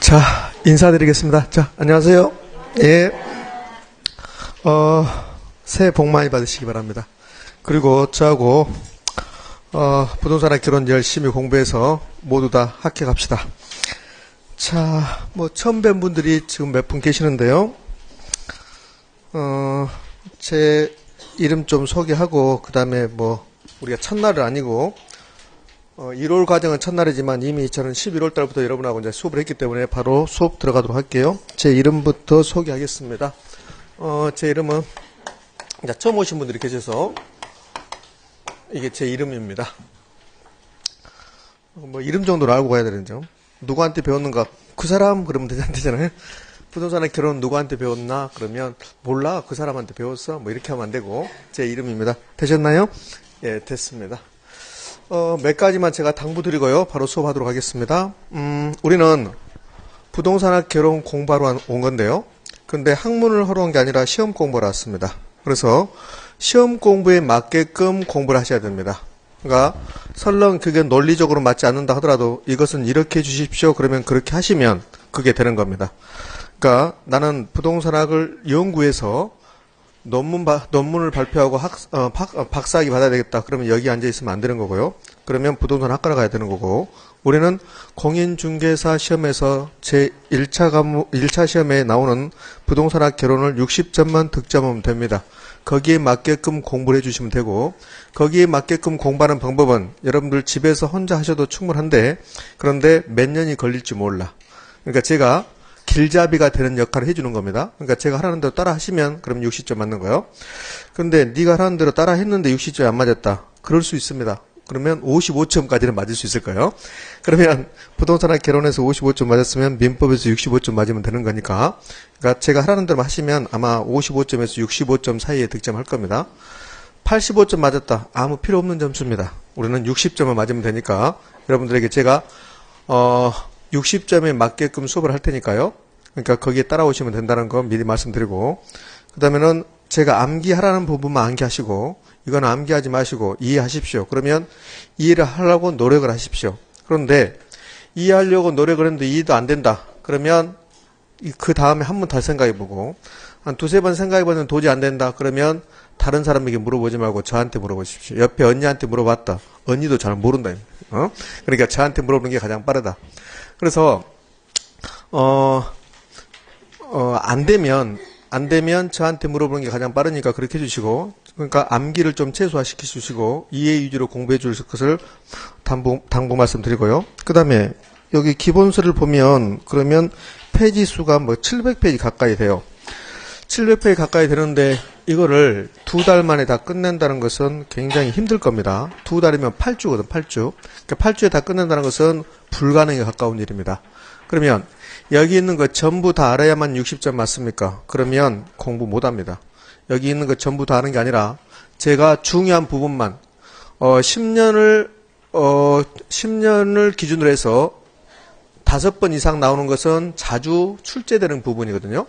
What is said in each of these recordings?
자, 인사드리겠습니다. 자, 안녕하세요. 예. 새해 복 많이 받으시기 바랍니다. 그리고 저하고, 부동산학 결혼 열심히 공부해서 모두 다 합격합시다. 자, 처음 뵌 분들이 지금 몇 분 계시는데요. 제 이름 좀 소개하고, 그 다음에 우리가 첫날은 아니고, 1월 과정은 첫날이지만 이미 저는 11월 달부터 여러분하고 이제 수업을 했기 때문에 바로 수업 들어가도록 할게요. 제 이름부터 소개하겠습니다. 제 이름은, 이제 처음 오신 분들이 계셔서, 이게 제 이름입니다. 이름 정도로 알고 가야 되는죠. 누구한테 배웠는가? 그 사람? 그러면 되잖아요. 부동산의 결혼 누구한테 배웠나? 그러면, 몰라. 그 사람한테 배웠어. 이렇게 하면 안 되고, 제 이름입니다. 되셨나요? 예, 됐습니다. 몇 가지만 제가 당부드리고요. 바로 수업하도록 하겠습니다. 우리는 부동산학 결혼 공부하러 온 건데요. 근데 학문을 하러 온 게 아니라 시험 공부를 왔습니다. 그래서 시험 공부에 맞게끔 공부를 하셔야 됩니다. 그러니까 설령 그게 논리적으로 맞지 않는다 하더라도 이것은 이렇게 해 주십시오. 그러면 그렇게 하시면 그게 되는 겁니다. 그러니까 나는 부동산학을 연구해서 논문을 발표하고 박사학위 받아야 되겠다. 그러면 여기 앉아 있으면 안 되는 거고요. 그러면 부동산 학과로 가야 되는 거고, 우리는 공인중개사 시험에서 제 1차 시험에 나오는 부동산학 결혼을 60점만 득점하면 됩니다. 거기에 맞게끔 공부를 해주시면 되고, 거기에 맞게끔 공부하는 방법은 여러분들 집에서 혼자 하셔도 충분한데, 그런데 몇 년이 걸릴지 몰라. 그러니까 제가 길잡이가 되는 역할을 해주는 겁니다. 그러니까 제가 하라는 대로 따라 하시면 그럼 60점 맞는 거예요. 그런데 네가 하라는 대로 따라 했는데 60점이 안 맞았다. 그럴 수 있습니다. 그러면 55점까지는 맞을 수 있을 거예요. 그러면 부동산학 결혼해서 55점 맞았으면 민법에서 65점 맞으면 되는 거니까. 그러니까 제가 하라는 대로 하시면 아마 55점에서 65점 사이에 득점할 겁니다. 85점 맞았다. 아무 필요 없는 점수입니다. 우리는 60점을 맞으면 되니까 여러분들에게 제가 60점에 맞게끔 수업을 할 테니까요. 그러니까 거기에 따라오시면 된다는 거 미리 말씀드리고, 그 다음에는 제가 암기하라는 부분만 암기하시고, 이건 암기하지 마시고 이해하십시오. 그러면 이해를 하려고 노력을 하십시오. 그런데 이해하려고 노력을 했는데 이해도 안 된다. 그러면 그 다음에 한 번 더 생각해보고, 한 두세 번 생각해보면 도저히 안 된다. 그러면 다른 사람에게 물어보지 말고 저한테 물어보십시오. 옆에 언니한테 물어봤다. 언니도 잘 모른다. 그러니까 저한테 물어보는 게 가장 빠르다. 그래서 안 되면 저한테 물어보는 게 가장 빠르니까 그렇게 해주시고, 그러니까 암기를 좀 최소화시켜 주시고 이해 위주로 공부해 주실 것을 당부 말씀드리고요. 그 다음에 여기 기본서를 보면 그러면 페이지 수가 700페이지 가까이 돼요. 700페이지 가까이 되는데 이거를 2달 만에 다 끝낸다는 것은 굉장히 힘들 겁니다. 2달이면 8주거든, 8주. 그러니까 8주에 다 끝낸다는 것은 불가능에 가까운 일입니다. 그러면 여기 있는 거 전부 다 알아야만 60점 맞습니까? 그러면 공부 못합니다. 여기 있는 거 전부 다 아는 게 아니라 제가 중요한 부분만 10년을 기준으로 해서 5번 이상 나오는 것은 자주 출제되는 부분이거든요.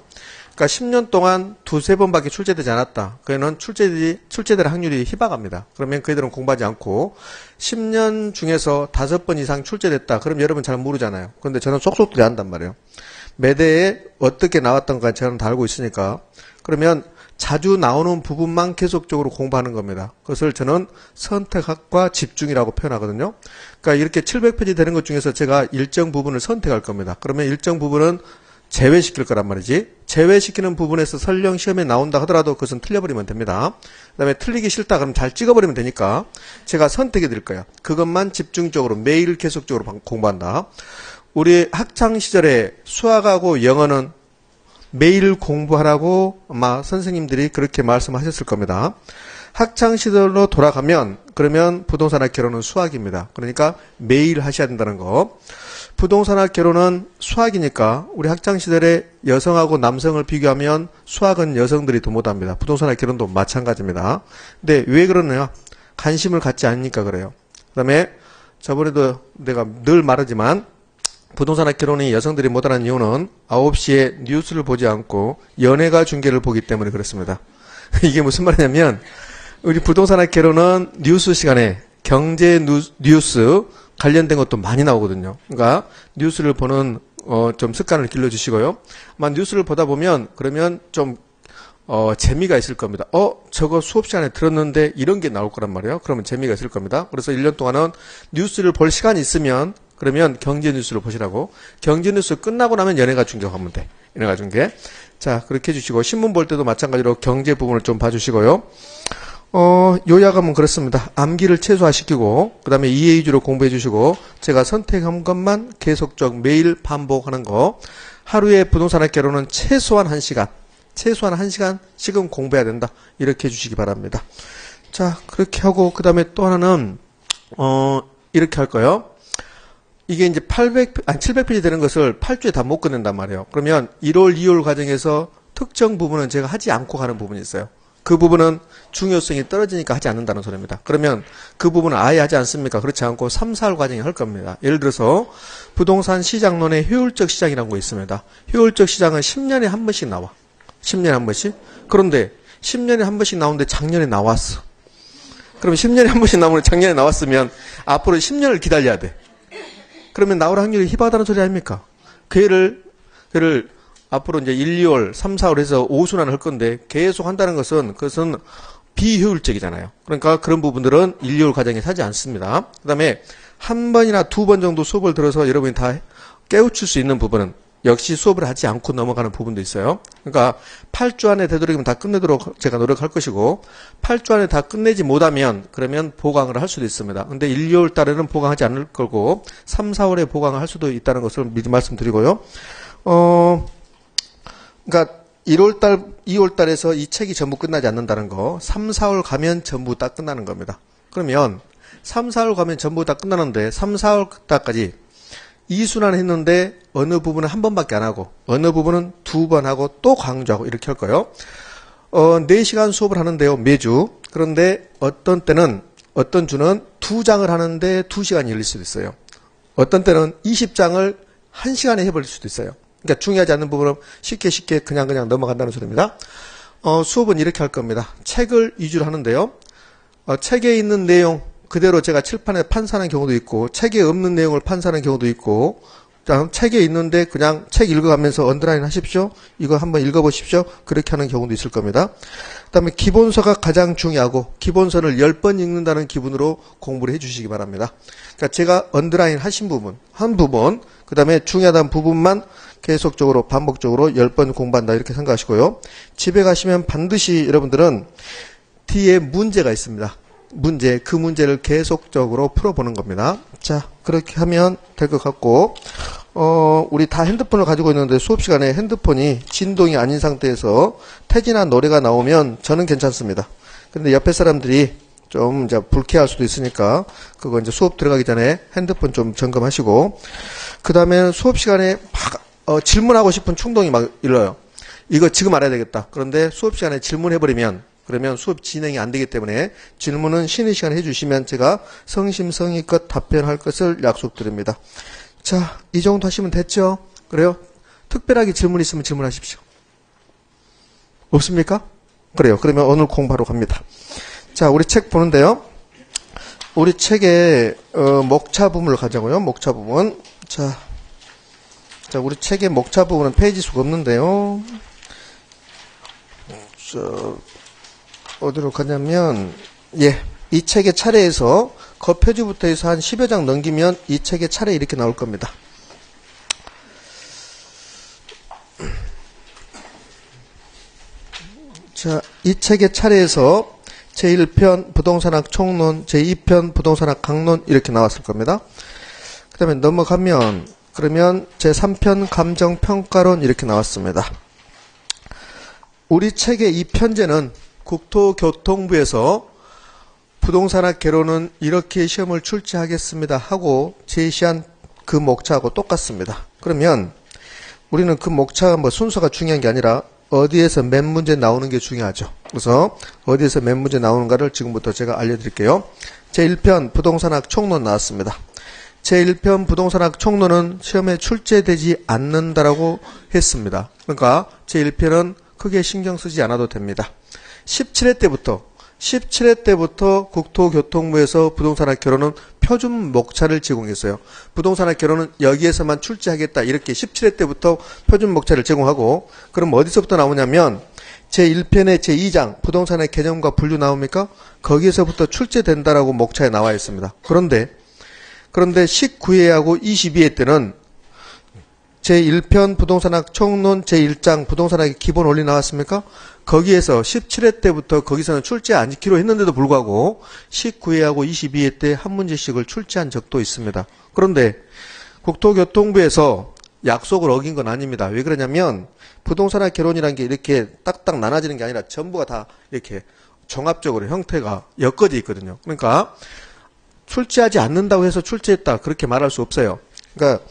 그러니까 10년 동안 두세 번밖에 출제되지 않았다. 그에는 출제될 확률이 희박합니다. 그러면 그 애들은 공부하지 않고 10년 중에서 5번 이상 출제됐다. 그럼 여러분 잘 모르잖아요. 그런데 저는 쏙쏙 들어간단 말이에요. 매대에 어떻게 나왔던가 저는 다 알고 있으니까. 그러면 자주 나오는 부분만 계속적으로 공부하는 겁니다. 그것을 저는 선택학과 집중이라고 표현하거든요. 그러니까 이렇게 700페이지 되는 것 중에서 제가 일정 부분을 선택할 겁니다. 그러면 일정 부분은 제외시킬 거란 말이지. 제외시키는 부분에서 설령 시험에 나온다 하더라도 그것은 틀려버리면 됩니다. 그 다음에 틀리기 싫다 그러면 잘 찍어버리면 되니까 제가 선택해 드릴 거예요. 그것만 집중적으로 매일 계속적으로 공부한다. 우리 학창시절에 수학하고 영어는 매일 공부하라고 아마 선생님들이 그렇게 말씀하셨을 겁니다. 학창시절로 돌아가면 그러면 부동산학 결혼은 수학입니다. 그러니까 매일 하셔야 된다는 거. 부동산학 결혼은 수학이니까 우리 학창시절에 여성하고 남성을 비교하면 수학은 여성들이 더 못합니다. 부동산학 결혼도 마찬가지입니다. 근데 왜 그러냐? 관심을 갖지 않으니까 그래요. 그 다음에 저번에도 내가 늘 말하지만 부동산학 결혼이 여성들이 못하는 이유는 9시에 뉴스를 보지 않고 연예가 중계를 보기 때문에 그렇습니다. 이게 무슨 말이냐면 우리 부동산학 결혼은 뉴스 시간에 경제 뉴스 관련된 것도 많이 나오거든요. 그러니까 뉴스를 보는 좀 습관을 길러주시고요. 아마 뉴스를 보다 보면 그러면 좀 재미가 있을 겁니다. 저거 수업 시간에 들었는데 이런 게 나올 거란 말이에요. 그러면 재미가 있을 겁니다. 그래서 1년 동안은 뉴스를 볼 시간이 있으면 그러면 경제 뉴스를 보시라고. 경제 뉴스 끝나고 나면 연예가 중계하면 돼. 연예가 중계. 자, 그렇게 해주시고 신문 볼 때도 마찬가지로 경제 부분을 좀 봐주시고요. 요약하면 그렇습니다. 암기를 최소화시키고 그 다음에 이해 위주로 공부해 주시고 제가 선택한 것만 계속적 매일 반복하는 거. 하루에 부동산학개론은 최소한 1시간씩은 공부해야 된다. 이렇게 해주시기 바랍니다. 자, 그렇게 하고 그 다음에 또 하나는 이렇게 할 거예요. 이게 이제 700페이지 되는 것을 8주에 다 못 끝낸단 말이에요. 그러면 1월, 2월 과정에서 특정 부분은 제가 하지 않고 가는 부분이 있어요. 그 부분은 중요성이 떨어지니까 하지 않는다는 소리입니다. 그러면 그 부분은 아예 하지 않습니까? 그렇지 않고 3, 4월 과정에 할 겁니다. 예를 들어서 부동산 시장론의 효율적 시장이라는 거 있습니다. 효율적 시장은 10년에 한 번씩 나와. 10년에 한 번씩. 그런데 10년에 한 번씩 나오는데 작년에 나왔어. 그러면 10년에 한 번씩 나오는데 작년에 나왔으면 앞으로 10년을 기다려야 돼. 그러면 나올 확률이 희박하다는 소리 아닙니까? 걔를 앞으로 이제 1, 2월, 3, 4월 해서 5순환을 할 건데 계속 한다는 것은 그것은 비효율적이잖아요. 그러니까 그런 부분들은 1, 2월 과정에 사지 않습니다. 그 다음에 한 번이나 두 번 정도 수업을 들어서 여러분이 다 깨우칠 수 있는 부분은 역시 수업을 하지 않고 넘어가는 부분도 있어요. 그러니까 8주 안에 되도록이면 다 끝내도록 제가 노력할 것이고 8주 안에 다 끝내지 못하면 그러면 보강을 할 수도 있습니다. 근데 1, 2월 달에는 보강하지 않을 거고 3, 4월에 보강을 할 수도 있다는 것을 미리 말씀드리고요. 그러니까 1월달, 2월달에서 이 책이 전부 끝나지 않는다는 거 3, 4월 가면 전부 다 끝나는 겁니다. 그러면 3, 4월 가면 전부 다 끝나는데 3, 4월 달까지 2순환 했는데 어느 부분은 한 번밖에 안 하고 어느 부분은 두 번 하고 또 강조하고 이렇게 할 거예요. 4시간 수업을 하는데요. 매주. 그런데 어떤 때는 어떤 주는 2장을 하는데 2시간이 열릴 수도 있어요. 어떤 때는 20장을 1시간에 해버릴 수도 있어요. 그러니까 중요하지 않는 부분은 쉽게 그냥 넘어간다는 소리입니다. 수업은 이렇게 할 겁니다. 책을 위주로 하는데요. 책에 있는 내용 그대로 제가 칠판에 판사하는 경우도 있고 책에 없는 내용을 판사하는 경우도 있고 책에 있는데 그냥 책 읽어가면서 언더라인 하십시오. 이거 한번 읽어보십시오. 그렇게 하는 경우도 있을 겁니다. 그 다음에 기본서가 가장 중요하고 기본서를 10번 읽는다는 기분으로 공부를 해주시기 바랍니다. 그러니까 제가 언더라인 하신 부분, 한 부분, 그 다음에 중요하다는 부분만 계속적으로 반복적으로 10번 공부한다 이렇게 생각하시고요. 집에 가시면 반드시 여러분들은 뒤에 문제가 있습니다. 그 문제를 계속적으로 풀어보는 겁니다. 자, 그렇게 하면 될 것 같고, 우리 다 핸드폰을 가지고 있는데 수업 시간에 핸드폰이 진동이 아닌 상태에서 태진한 노래가 나오면 저는 괜찮습니다. 근데 옆에 사람들이 좀 이제 불쾌할 수도 있으니까 그거 이제 수업 들어가기 전에 핸드폰 좀 점검하시고, 그 다음에 수업 시간에 막 질문하고 싶은 충동이 막 일러요. 이거 지금 알아야 되겠다. 그런데 수업 시간에 질문해버리면 그러면 수업 진행이 안 되기 때문에 질문은 쉬는 시간에 해주시면 제가 성심성의껏 답변할 것을 약속드립니다. 자, 이 정도 하시면 됐죠? 그래요? 특별하게 질문 있으면 질문하십시오. 없습니까? 그래요. 그러면 오늘 공부하러 갑니다. 자, 우리 책 보는데요. 우리 책의 목차 부분을 가자고요. 목차 부분. 자, 우리 책의 목차 부분은 페이지 수가 없는데요. 어디로 가냐면, 이 책의 차례에서 겉표지부터 해서 한 10여 장 넘기면 이 책의 차례 이렇게 나올 겁니다. 자, 이 책의 차례에서 제1편 부동산학 총론, 제2편 부동산학 강론 이렇게 나왔을 겁니다. 그 다음에 넘어가면, 그러면 제3편 감정평가론 이렇게 나왔습니다. 우리 책의 이 편제는 국토교통부에서 부동산학 개론은 이렇게 시험을 출제하겠습니다 하고 제시한 그 목차하고 똑같습니다. 그러면 우리는 그 목차가 뭐 순서가 중요한 게 아니라 어디에서 몇 문제 나오는 게 중요하죠. 그래서 어디에서 몇 문제 나오는가를 지금부터 제가 알려드릴게요. 제1편 부동산학 총론 나왔습니다. 제1편 부동산학 총론은 시험에 출제되지 않는다라고 했습니다. 그러니까 제1편은 크게 신경 쓰지 않아도 됩니다. 17회 때부터 국토교통부에서 부동산학 개론은 표준 목차를 제공했어요. 부동산학 개론은 여기에서만 출제하겠다. 이렇게 17회 때부터 표준 목차를 제공하고, 그럼 어디서부터 나오냐면 제1편의 제2장 부동산의 개념과 분류 나옵니까? 거기에서부터 출제된다라고 목차에 나와 있습니다. 그런데 19회하고 22회 때는 제1편 부동산학 총론 제1장 부동산학의 기본 원리 나왔습니까? 거기에서 17회 때부터 거기서는 출제 안 지키로 했는데도 불구하고 19회하고 22회 때 한 문제씩을 출제한 적도 있습니다. 그런데 국토교통부에서 약속을 어긴 건 아닙니다. 왜 그러냐면 부동산학 개론이라는 게 이렇게 딱딱 나눠지는 게 아니라 전부가 다 이렇게 종합적으로 형태가 엮어져 있거든요. 그러니까 출제하지 않는다고 해서 출제했다 그렇게 말할 수 없어요. 그러니까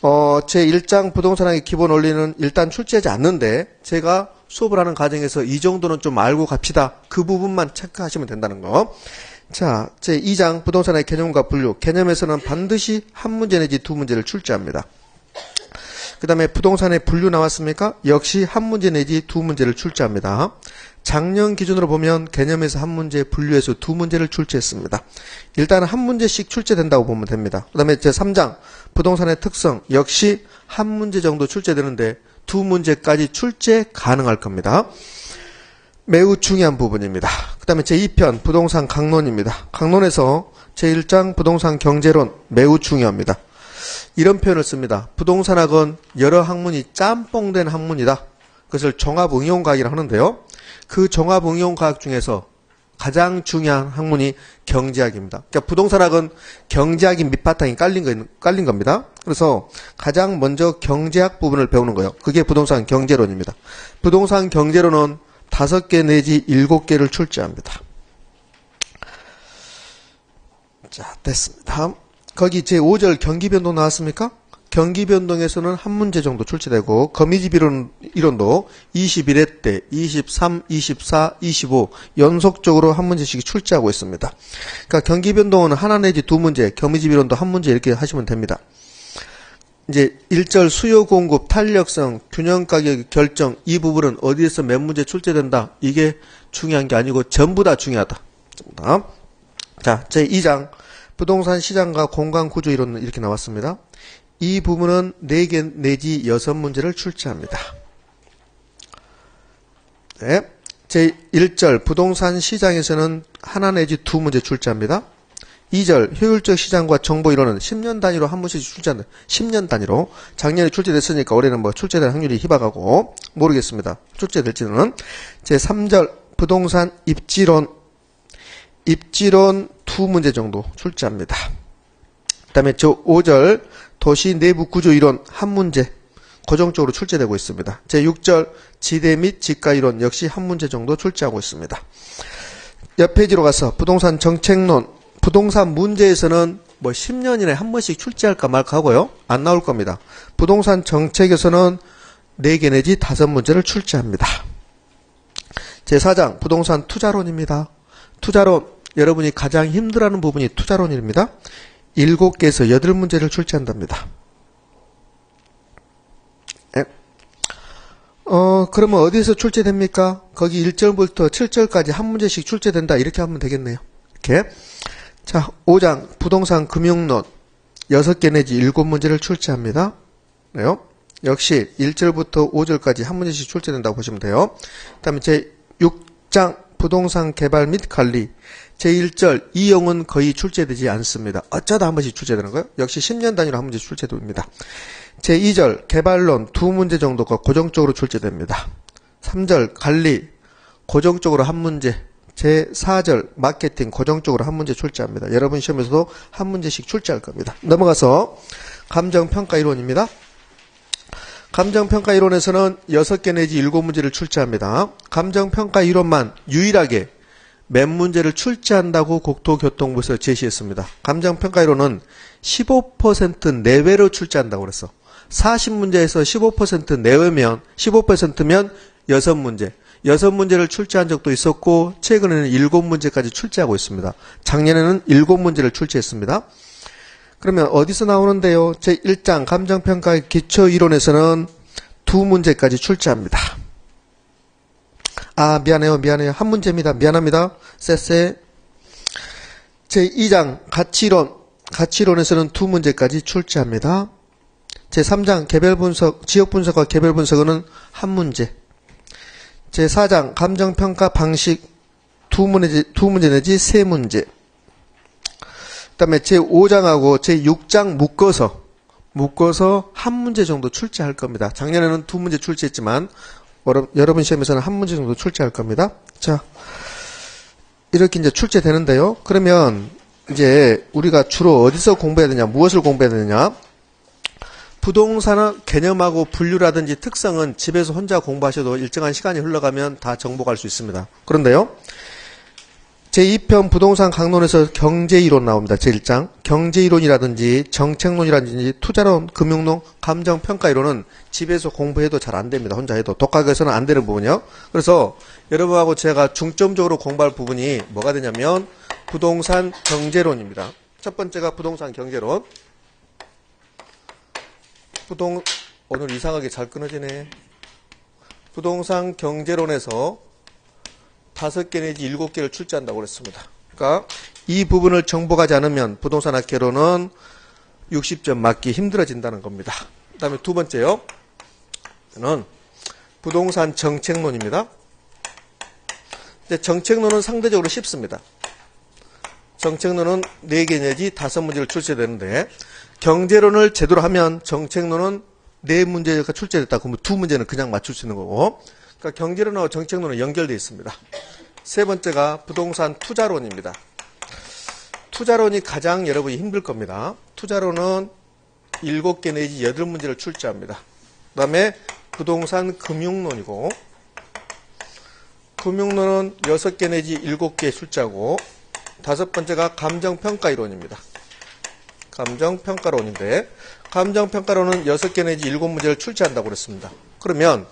제1장 부동산학의 기본 원리는 일단 출제하지 않는데 제가 수업을 하는 과정에서 이 정도는 좀 알고 갑시다. 그 부분만 체크하시면 된다는 거. 자, 제2장 부동산의 개념과 분류. 개념에서는 반드시 한 문제 내지 두 문제를 출제합니다. 그 다음에 부동산의 분류 나왔습니까? 역시 한 문제 내지 두 문제를 출제합니다. 작년 기준으로 보면 개념에서 한 문제, 분류에서 두 문제를 출제했습니다. 일단 한 문제씩 출제된다고 보면 됩니다. 그 다음에 제3장 부동산의 특성 역시 한 문제 정도 출제되는데 두 문제까지 출제 가능할 겁니다. 매우 중요한 부분입니다. 그 다음에 제2편 부동산 강론입니다. 강론에서 제1장 부동산 경제론 매우 중요합니다. 이런 표현을 씁니다. 부동산학은 여러 학문이 짬뽕된 학문이다. 그것을 종합응용과학이라고 하는데요. 그 종합응용과학 중에서 가장 중요한 학문이 경제학입니다. 그러니까 부동산학은 경제학이 밑바탕이 깔린 겁니다. 그래서 가장 먼저 경제학 부분을 배우는 거예요. 그게 부동산 경제론입니다. 부동산 경제론은 5개 내지 7개를 출제합니다. 자, 됐습니다. 거기 제5절 경기변동 나왔습니까? 경기변동에서는 한 문제 정도 출제되고 거미집 이론도 21회 때 23, 24, 25 연속적으로 한 문제씩 출제하고 있습니다. 그러니까 경기변동은 하나 내지 두 문제, 거미집 이론도 한 문제 이렇게 하시면 됩니다. 이제 1절 수요 공급, 탄력성, 균형 가격 결정 이 부분은 어디에서 몇 문제 출제된다. 이게 중요한 게 아니고 전부 다 중요하다. 자, 제2장 부동산 시장과 공간 구조 이론은 이렇게 나왔습니다. 이 부분은 4개 내지 6문제를 출제합니다. 네. 제1절 부동산 시장에서는 하나 내지 두 문제 출제합니다. 2절 효율적 시장과 정보 이론은 10년 단위로 한 문제씩 출제한다. 10년 단위로. 작년에 출제됐으니까 올해는 뭐 출제될 확률이 희박하고 모르겠습니다. 출제될지는. 제3절 부동산 입지론 두 문제 정도 출제합니다. 그 다음에 제5절 도시 내부 구조 이론 한 문제 고정적으로 출제되고 있습니다. 제6절 지대 및 지가 이론 역시 한 문제 정도 출제하고 있습니다. 옆 페이지로 가서 부동산 정책론 부동산 문제에서는 뭐 10년 이내에 한 번씩 출제할까 말까 하고요. 안 나올 겁니다. 부동산 정책에서는 4개 내지 5문제를 출제합니다. 제4장 부동산 투자론입니다. 투자론 여러분이 가장 힘들어하는 부분이 투자론입니다. 7개에서 8문제를 출제한답니다. 네. 그러면 어디에서 출제됩니까? 거기 1절부터 7절까지 한 문제씩 출제된다. 이렇게 하면 되겠네요. 이렇게. 자, 5장 부동산 금융론 6개 내지 7문제를 출제합니다. 그래요. 역시 1절부터 5절까지 한 문제씩 출제된다고 보시면 돼요. 그 다음에 제6장 부동산 개발 및 관리 제1절 이용은 거의 출제되지 않습니다. 어쩌다 한 번씩 출제되는 거예요. 역시 10년 단위로 한 문제 출제됩니다. 제2절 개발론 2문제 정도가 고정적으로 출제됩니다. 3절 관리 고정적으로 한 문제 제4절 마케팅 고정적으로 한 문제 출제합니다. 여러분 시험에서도 한 문제씩 출제할 겁니다. 넘어가서 감정평가 이론입니다. 감정평가 이론에서는 6개 내지 7문제를 출제합니다. 감정평가 이론만 유일하게 몇 문제를 출제한다고 국토교통부에서 제시했습니다. 감정평가 이론은 15% 내외로 출제한다고 그랬어. 40문제에서 15% 내외면 15%면 6문제. 6문제를 출제한 적도 있었고 최근에는 7문제까지 출제하고 있습니다. 작년에는 7문제를 출제했습니다. 그러면 어디서 나오는데요? 제1장 감정평가의 기초이론에서는 2문제까지 출제합니다. 아, 미안해요. 한 문제입니다. 미안합니다. 쎄쎄. 제2장 가치이론 가치론에서는 두 문제까지 출제합니다. 제3장 개별분석, 지역분석과 개별분석은 한 문제. 제4장 감정평가 방식 두 문제 내지 세 문제. 그 다음에 제5장하고 제6장 묶어서 한 문제 정도 출제할 겁니다. 작년에는 두 문제 출제했지만 여러분 시험에서는 한 문제 정도 출제할 겁니다. 자, 이렇게 이제 출제되는데요. 그러면 이제 우리가 주로 어디서 공부해야 되냐, 무엇을 공부해야 되느냐? 부동산의 개념하고 분류라든지 특성은 집에서 혼자 공부하셔도 일정한 시간이 흘러가면 다 정복할 수 있습니다. 그런데요, 제2편 부동산 강론에서 경제이론 나옵니다. 제1장. 경제이론이라든지 정책론이라든지 투자론, 금융론, 감정평가이론은 집에서 공부해도 잘 안 됩니다. 혼자 해도. 독학에서는 안 되는 부분이요. 그래서 여러분하고 제가 중점적으로 공부할 부분이 뭐가 되냐면 부동산 경제론입니다. 첫 번째가 부동산 경제론. 오늘 이상하게 잘 끊어지네. 부동산 경제론에서 5개 내지 7개를 출제한다고 그랬습니다. 그러니까 이 부분을 정복하지 않으면 부동산학개론은 60점 맞기 힘들어진다는 겁니다. 그 다음에 두 번째요. 는 부동산 정책론입니다. 근데 정책론은 상대적으로 쉽습니다. 정책론은 4개 내지 5문제를 출제되는데 경제론을 제대로 하면 정책론은 4문제가 출제됐다. 그러면 2문제는 그냥 맞출 수 있는 거고, 그러니까 경제론하고 정책론은 연결되어 있습니다. 세 번째가 부동산 투자론입니다. 투자론이 가장 여러분이 힘들 겁니다. 투자론은 7개 내지 8문제를 출제합니다. 그 다음에 부동산 금융론이고, 금융론은 6개 내지 7개 출제하고, 5번째가 감정평가이론입니다. 감정평가론인데, 감정평가론은 6개 내지 7문제를 출제한다고 그랬습니다. 그러면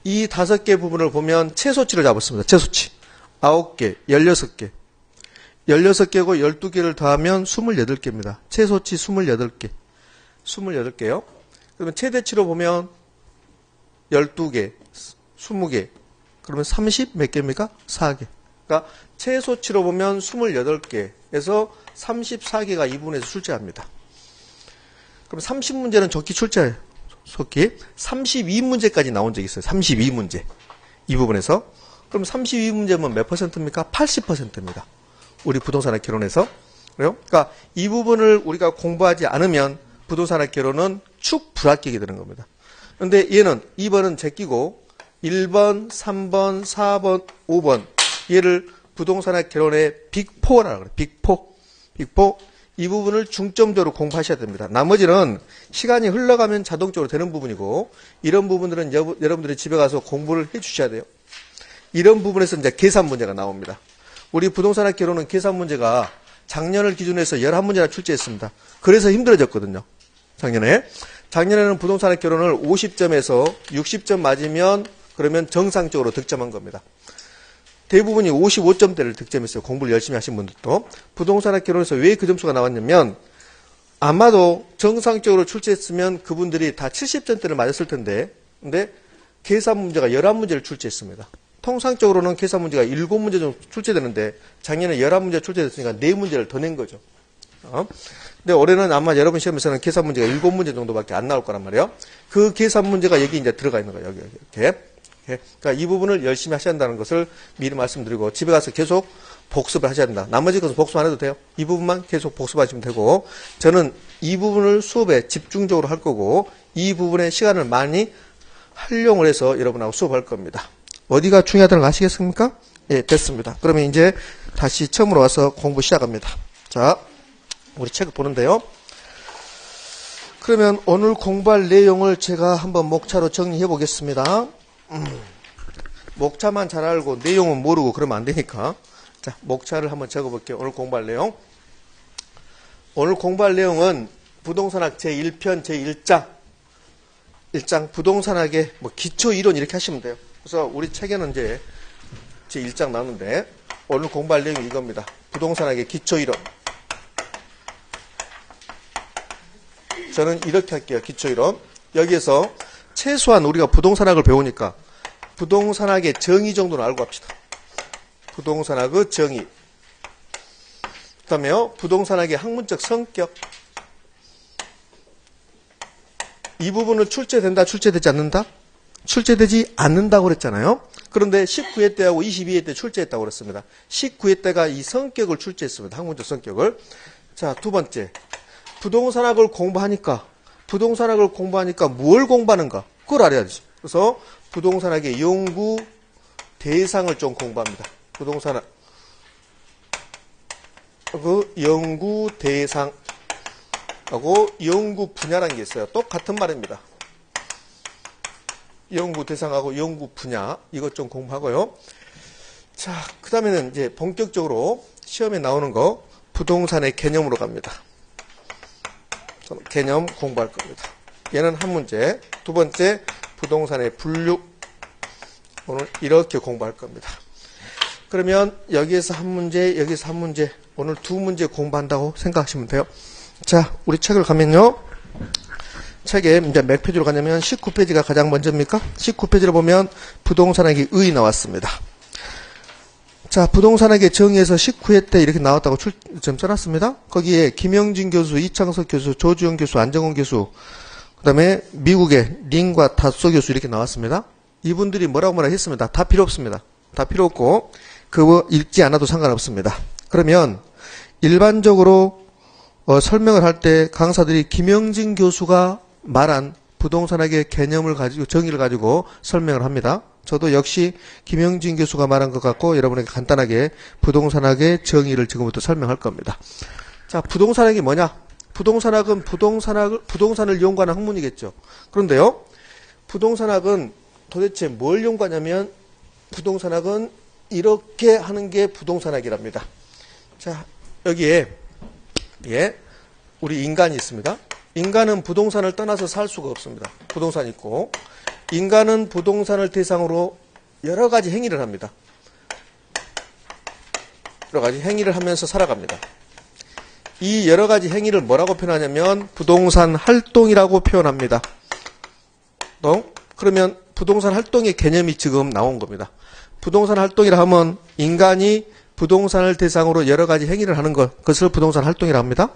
이 5개 부분을 보면 최소치를 잡았습니다. 최소치. 9개, 16개. 16개고 12개를 더하면 28개입니다. 최소치 28개. 28개요. 그러면 최대치로 보면 12개, 20개. 그러면 30 몇 개입니까? 4개. 그러니까 최소치로 보면 28개에서 34개가 이 부분에서 출제합니다. 그럼 30문제는 적기 출제해요. 속기 32문제까지 나온 적이 있어요. 32문제. 이 부분에서. 그럼 32문제면 몇 퍼센트입니까? 80%입니다. 우리 부동산학 개론에서. 그래요? 그러니까 이 부분을 우리가 공부하지 않으면 부동산학 개론은 축 불합격이 되는 겁니다. 그런데 얘는 2번은 제끼고 1번, 3번, 4번, 5번 얘를 부동산학 개론의 빅4라고 그래요. 빅4. 이 부분을 중점적으로 공부하셔야 됩니다. 나머지는 시간이 흘러가면 자동적으로 되는 부분이고 이런 부분들은 여러분들이 집에 가서 공부를 해 주셔야 돼요. 이런 부분에서 이제 계산 문제가 나옵니다. 우리 부동산학 개론은 계산 문제가 작년을 기준으로 해서 11문제나 출제했습니다. 그래서 힘들어졌거든요. 작년에는 부동산학 개론을 50점에서 60점 맞으면 그러면 정상적으로 득점한 겁니다. 대부분이 55점대를 득점했어요. 공부를 열심히 하신 분들도. 부동산학 개론에서 왜 그 점수가 나왔냐면 아마도 정상적으로 출제했으면 그분들이 다 70점대를 맞았을 텐데 근데 계산 문제가 11문제를 출제했습니다. 통상적으로는 계산 문제가 7문제 정도 출제되는데 작년에 11문제 출제됐으니까 4문제를 더 낸 거죠. 근데 올해는 아마 여러분 시험에서는 계산 문제가 7문제 정도밖에 안 나올 거란 말이에요. 그 계산 문제가 여기 이제 들어가 있는 거예요. 여기 이렇게. 그러니까 이 부분을 열심히 하셔야 한다는 것을 미리 말씀드리고 집에 가서 계속 복습을 하셔야 된다. 나머지 것은 복습 안 해도 돼요. 이 부분만 계속 복습하시면 되고 저는 이 부분을 수업에 집중적으로 할 거고 이 부분에 시간을 많이 활용을 해서 여러분하고 수업할 겁니다. 어디가 중요하다는 거 아시겠습니까? 예, 됐습니다. 그러면 이제 다시 처음으로 와서 공부 시작합니다. 자, 우리 책을 보는데요. 그러면 오늘 공부할 내용을 제가 한번 목차로 정리해 보겠습니다. 목차만 잘 알고 내용은 모르고 그러면 안 되니까. 자, 목차를 한번 적어 볼게요. 오늘 공부할 내용. 오늘 공부할 내용은 부동산학 제1편 제1장. 1장 부동산학의 뭐 기초 이론 이렇게 하시면 돼요. 그래서 우리 책에는 이제 제1장 나오는데 오늘 공부할 내용이 이겁니다. 부동산학의 기초 이론. 저는 이렇게 할게요. 기초 이론. 여기에서 최소한 우리가 부동산학을 배우니까 부동산학의 정의 정도는 알고 합시다. 부동산학의 정의. 그 다음에요. 부동산학의 학문적 성격. 이 부분은 출제된다, 출제되지 않는다? 출제되지 않는다고 그랬잖아요. 그런데 19회 때하고 22회 때 출제했다고 그랬습니다. 19회 때가 이 성격을 출제했습니다. 학문적 성격을. 자, 두 번째. 부동산학을 공부하니까 뭘 공부하는가? 그걸 알아야지. 그래서 부동산학의 연구 대상을 좀 공부합니다. 부동산학. 그 연구 대상하고 연구 분야라는 게 있어요. 똑같은 말입니다. 연구 대상하고 연구 분야 이것 좀 공부하고요. 자, 그 다음에는 이제 본격적으로 시험에 나오는 거 부동산의 개념으로 갑니다. 개념 공부할 겁니다. 얘는 한 문제. 두 번째 부동산의 분류. 오늘 이렇게 공부할 겁니다. 그러면 여기에서 한 문제, 여기서 한 문제, 오늘 두 문제 공부한다고 생각하시면 돼요. 자, 우리 책을 가면요. 책에 이제 몇 페이지로 가냐면 19페이지가 가장 먼저입니까? 19페이지를 보면 부동산학의 의 나왔습니다. 자, 부동산학의 정의에서 19회 때 이렇게 나왔다고 좀 써놨습니다. 거기에 김영진 교수, 이창석 교수, 조주영 교수, 안정훈 교수, 그 다음에 미국의 링과 다소 교수 이렇게 나왔습니다. 이분들이 뭐라고 했습니다. 다 필요 없습니다. 다 필요 없고 그거 읽지 않아도 상관없습니다. 그러면 일반적으로 설명을 할 때 강사들이 김영진 교수가 말한 부동산학의 개념을 가지고 정의를 가지고 설명을 합니다. 저도 역시 김영진 교수가 말한 것 같고 여러분에게 간단하게 부동산학의 정의를 지금부터 설명할 겁니다. 자, 부동산학이 뭐냐? 부동산학은 부동산을 연구하는 학문이겠죠. 그런데요, 부동산학은 도대체 뭘 연구하냐면 부동산학은 이렇게 하는 게 부동산학이랍니다. 자, 여기에 우리 인간이 있습니다. 인간은 부동산을 떠나서 살 수가 없습니다. 부동산이 있고 인간은 부동산을 대상으로 여러 가지 행위를 합니다. 여러 가지 행위를 하면서 살아갑니다. 이 여러 가지 행위를 뭐라고 표현하냐면 부동산 활동이라고 표현합니다. 그러면 부동산 활동의 개념이 지금 나온 겁니다. 부동산 활동이라 하면 인간이 부동산을 대상으로 여러 가지 행위를 하는 것, 그것을 부동산 활동이라고 합니다.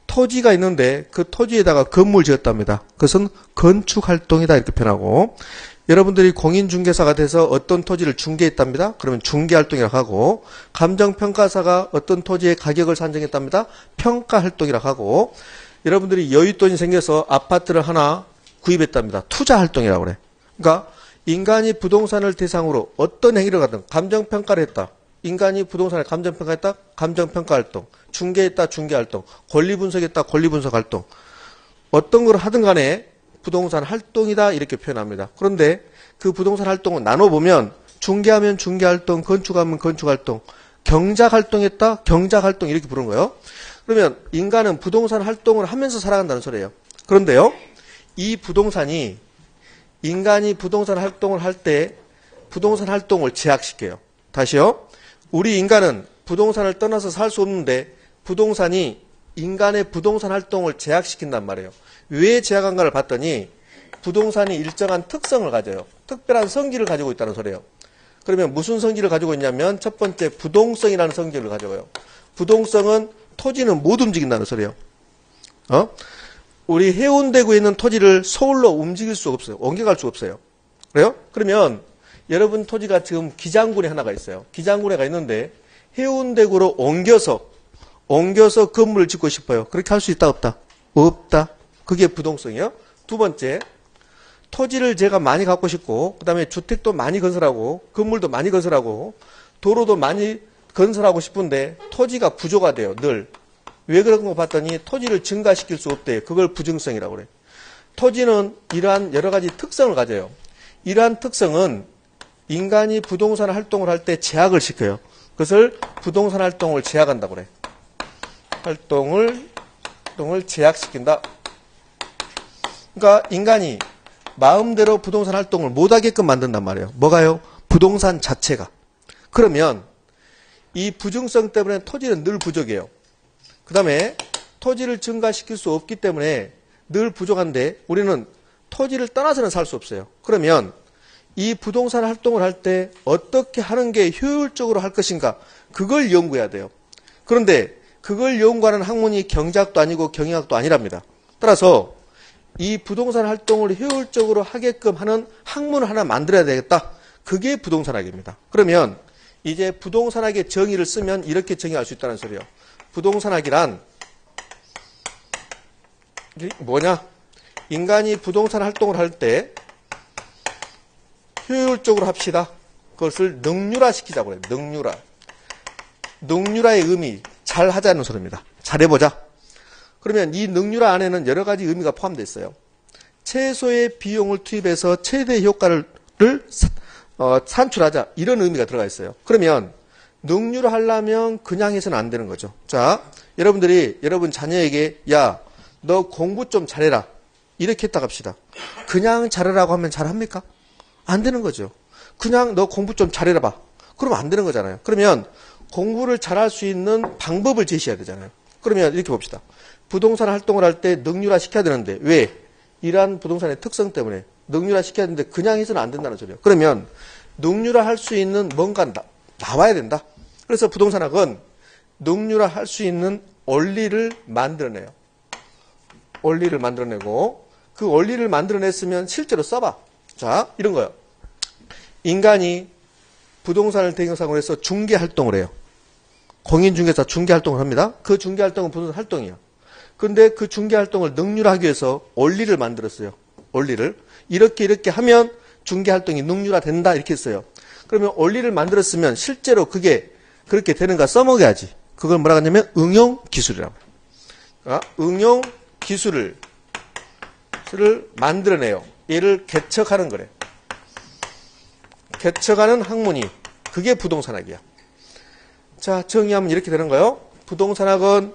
토지가 있는데 그 토지에다가 건물 지었답니다. 그것은 건축활동이다 이렇게 표현하고, 여러분들이 공인중개사가 돼서 어떤 토지를 중개했답니다. 그러면 중개활동이라고 하고, 감정평가사가 어떤 토지의 가격을 산정했답니다. 평가활동이라고 하고, 여러분들이 여윳돈이 생겨서 아파트를 하나 구입했답니다. 투자활동이라고 그래. 그러니까 인간이 부동산을 대상으로 어떤 행위를 하든 감정평가를 했다. 인간이 부동산을 감정평가했다. 감정평가활동. 중개했다. 중개활동. 권리분석했다. 권리분석활동. 어떤 걸 하든 간에 부동산 활동이다 이렇게 표현합니다. 그런데 그 부동산 활동을 나눠보면 중개하면 중개활동, 건축하면 건축활동, 경작활동했다. 경작활동 이렇게 부르는 거예요. 그러면 인간은 부동산 활동을 하면서 살아간다는 소리예요. 그런데요, 이 부동산이 인간이 부동산 활동을 할 때 부동산 활동을 제약시켜요. 다시요. 우리 인간은 부동산을 떠나서 살 수 없는데 부동산이 인간의 부동산 활동을 제약시킨단 말이에요. 왜 제약한가를 봤더니 부동산이 일정한 특성을 가져요. 특별한 성질을 가지고 있다는 소리예요. 그러면 무슨 성질을 가지고 있냐면 첫 번째 부동성이라는 성질을 가져요. 부동성은 토지는 못 움직인다는 소리예요. 우리 해운대구에 있는 토지를 서울로 움직일 수 없어요. 옮겨갈 수 없어요. 그래요? 그러면 여러분 토지가 지금 기장군에 하나가 있어요. 기장군에가 있는데 해운대구로 옮겨서 건물을 짓고 싶어요. 그렇게 할 수 있다 없다? 없다. 그게 부동성이요. 두 번째, 토지를 제가 많이 갖고 싶고 그 다음에 주택도 많이 건설하고 건물도 많이 건설하고 도로도 많이 건설하고 싶은데 토지가 부족하 돼요. 늘. 왜 그런 거 봤더니 토지를 증가시킬 수 없대요. 그걸 부증성이라고 그래요. 토지는 이러한 여러 가지 특성을 가져요. 이러한 특성은 인간이 부동산 활동을 할 때 제약을 시켜요. 그것을 부동산 활동을 제약한다고 그래. 활동을 제약시킨다. 그러니까 인간이 마음대로 부동산 활동을 못하게끔 만든단 말이에요. 뭐가요? 부동산 자체가. 그러면 이 부증성 때문에 토지는 늘 부족해요. 그 다음에 토지를 증가시킬 수 없기 때문에 늘 부족한데 우리는 토지를 떠나서는 살 수 없어요. 그러면 이 부동산 활동을 할 때 어떻게 하는 게 효율적으로 할 것인가, 그걸 연구해야 돼요. 그런데 그걸 연구하는 학문이 경제학도 아니고 경영학도 아니랍니다. 따라서 이 부동산 활동을 효율적으로 하게끔 하는 학문을 하나 만들어야 되겠다. 그게 부동산학입니다. 그러면 이제 부동산학의 정의를 쓰면 이렇게 정의할 수 있다는 소리예요. 부동산학이란 뭐냐? 인간이 부동산 활동을 할 때 효율적으로 합시다. 그것을 능률화시키자고 해요. 능률화. 능률화의 의미, 잘 하자는 소리입니다. 잘해보자. 그러면 이 능률화 안에는 여러 가지 의미가 포함되어 있어요. 최소의 비용을 투입해서 최대의 효과를 산출하자. 이런 의미가 들어가 있어요. 그러면 능률화 하려면 그냥 해서는 안 되는 거죠. 자, 여러분 자녀에게 야, 너 공부 좀 잘해라. 이렇게 했다 갑시다. 그냥 잘하라고 하면 잘합니까? 안 되는 거죠. 그냥 너 공부 좀 잘해라 봐. 그러면 안 되는 거잖아요. 그러면 공부를 잘할 수 있는 방법을 제시해야 되잖아요. 그러면 이렇게 봅시다. 부동산 활동을 할 때 능률화 시켜야 되는데 왜? 이러한 부동산의 특성 때문에 능률화 시켜야 되는데 그냥 해서는 안 된다는 소리예요. 그러면 능률화 할 수 있는 뭔가 나와야 된다. 그래서 부동산학은 능률화 할 수 있는 원리를 만들어내요. 원리를 만들어내고 그 원리를 만들어냈으면 실제로 써봐. 자, 이런 거요. 인간이 부동산을 대상으로 해서 중개활동을 해요. 공인중개사 중개활동을 합니다. 그 중개활동은 부동산 활동이에요. 근데 그 중개활동을 능률화하기 위해서 원리를 만들었어요. 원리를. 이렇게 하면 중개활동이 능률화된다 이렇게 했어요. 그러면 원리를 만들었으면 실제로 그게 그렇게 되는가 써먹어야지. 그걸 뭐라고 하냐면 응용기술이라고 해요. 응용기술을 만들어내요. 얘를 개척하는 거래. 개척하는 학문이 그게 부동산학이야. 자, 정의하면 이렇게 되는 거예요. 부동산학은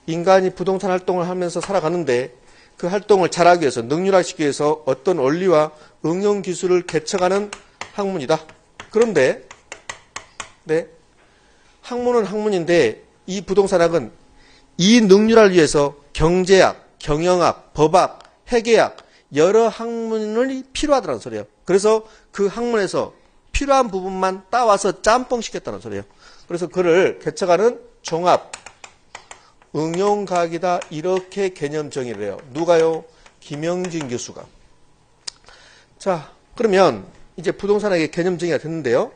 인간이 부동산 활동을 하면서 살아가는데 그 활동을 잘하기 위해서 능률화시키기 위해서 어떤 원리와 응용기술을 개척하는 학문이다. 그런데 네, 학문은 학문인데 이 부동산학은 이 능률화를 위해서 경제학, 경영학, 법학, 회계학 여러 학문이 필요하다는 소리예요. 그래서 그 학문에서 필요한 부분만 따와서 짬뽕시켰다는 소리예요. 그래서 그를 개척하는 종합 응용과학이다 이렇게 개념 정의를 해요. 누가요? 김영진 교수가. 자, 그러면 이제 부동산학의 개념 정의가 됐는데요.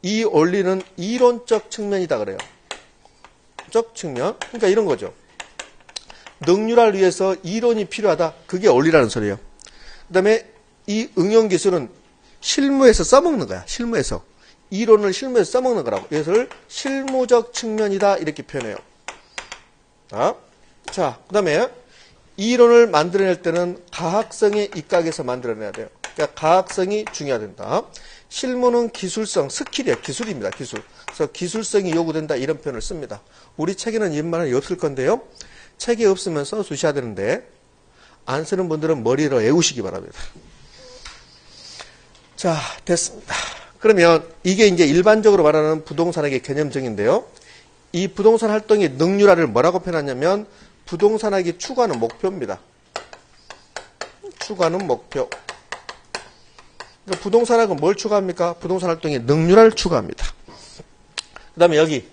이 원리는 이론적 측면이다 그래요. 적 측면. 그러니까 이런 거죠. 능률화를 위해서 이론이 필요하다. 그게 원리라는 소리예요. 그 다음에 이 응용기술은 실무에서 써먹는 거야. 실무에서. 이론을 실무에서 써먹는 거라고. 이것을 실무적 측면이다 이렇게 표현해요. 자, 그 다음에 이론을 만들어낼 때는 가학성에 입각해서 만들어내야 돼요. 그러니까 가학성이 중요하다. 실무는 기술성, 스킬이에요. 기술입니다. 기술. 그래서 기술성이 요구된다 이런 표현을 씁니다. 우리 책에는 이런 말이 없을 건데요. 책이 없으면 써주셔야 되는데 안 쓰는 분들은 머리로 외우시기 바랍니다. 자, 됐습니다. 그러면 이게 이제 일반적으로 말하는 부동산학의 개념정인데요. 이 부동산 활동의 능률화를 뭐라고 표현하냐면 부동산학이 추구하는 목표입니다. 추구하는 목표. 그러니까 부동산학은 뭘 추구합니까? 부동산 활동의 능률화를 추구합니다. 그 다음에 여기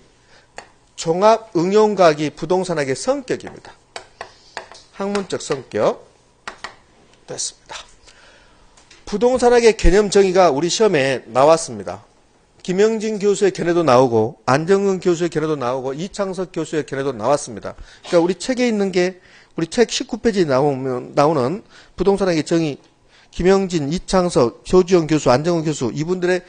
종합 응용과학이 부동산학의 성격입니다. 학문적 성격. 됐습니다. 부동산학의 개념 정의가 우리 시험에 나왔습니다. 김영진 교수의 견해도 나오고 안정근 교수의 견해도 나오고 이창석 교수의 견해도 나왔습니다. 그러니까 우리 책에 있는 게 우리 책 19페이지에 나오는 부동산학의 정의 김영진, 이창석, 조주영 교수, 안정근 교수 이분들의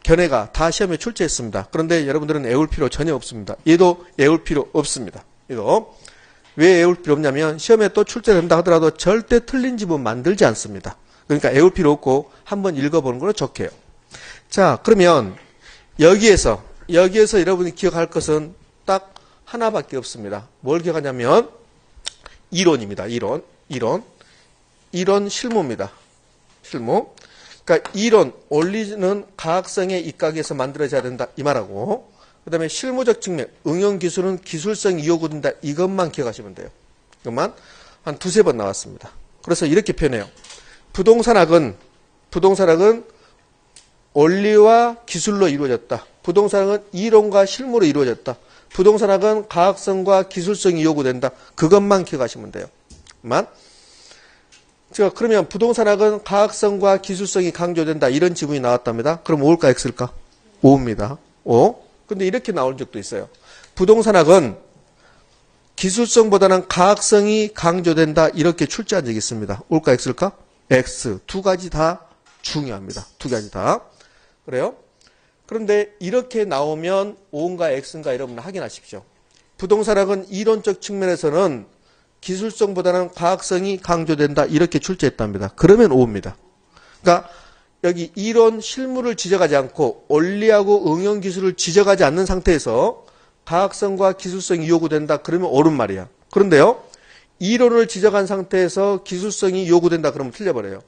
견해가 다 시험에 출제했습니다. 그런데 여러분들은 외울 필요 전혀 없습니다. 얘도 외울 필요 없습니다. 얘도 왜 외울 필요 없냐면 시험에 또 출제된다 하더라도 절대 틀린 지문 만들지 않습니다. 그러니까 외울 필요 없고 한번 읽어보는 걸로 좋게요. 자, 그러면 여기에서 여러분이 기억할 것은 딱 하나밖에 없습니다. 뭘 기억하냐면 이론입니다. 이론 실무입니다. 실무. 그러니까 이론, 원리는 가학성에 입각해서 만들어져야 된다. 이 말하고 그 다음에 실무적 측면, 응용기술은 기술성이 요구된다. 이것만 기억하시면 돼요. 이것만 한 두세 번 나왔습니다. 그래서 이렇게 표현해요. 부동산학은 원리와 기술로 이루어졌다. 부동산학은 이론과 실무로 이루어졌다. 부동산학은 가학성과 기술성이 요구된다. 그것만 기억하시면 돼요. 그러면 부동산학은 가학성과 기술성이 강조된다. 이런 지문이 나왔답니다. 그럼 O일까 X일까? O입니다. O. 근데 이렇게 나올 적도 있어요. 부동산학은 기술성보다는 가학성이 강조된다. 이렇게 출제한 적이 있습니다. O일까 X일까? X. 두 가지 다 중요합니다. 두 가지 다. 그래요? 그런데 이렇게 나오면 O인가 X인가 여러분 확인하십시오. 부동산학은 이론적 측면에서는 기술성보다는 과학성이 강조된다. 이렇게 출제했답니다. 그러면 O입니다. 그러니까 여기 이론 실물을 지적하지 않고 원리하고 응용 기술을 지적하지 않는 상태에서 과학성과 기술성이 요구된다. 그러면 옳은 말이야. 그런데요. 이론을 지적한 상태에서 기술성이 요구된다. 그러면 틀려버려요.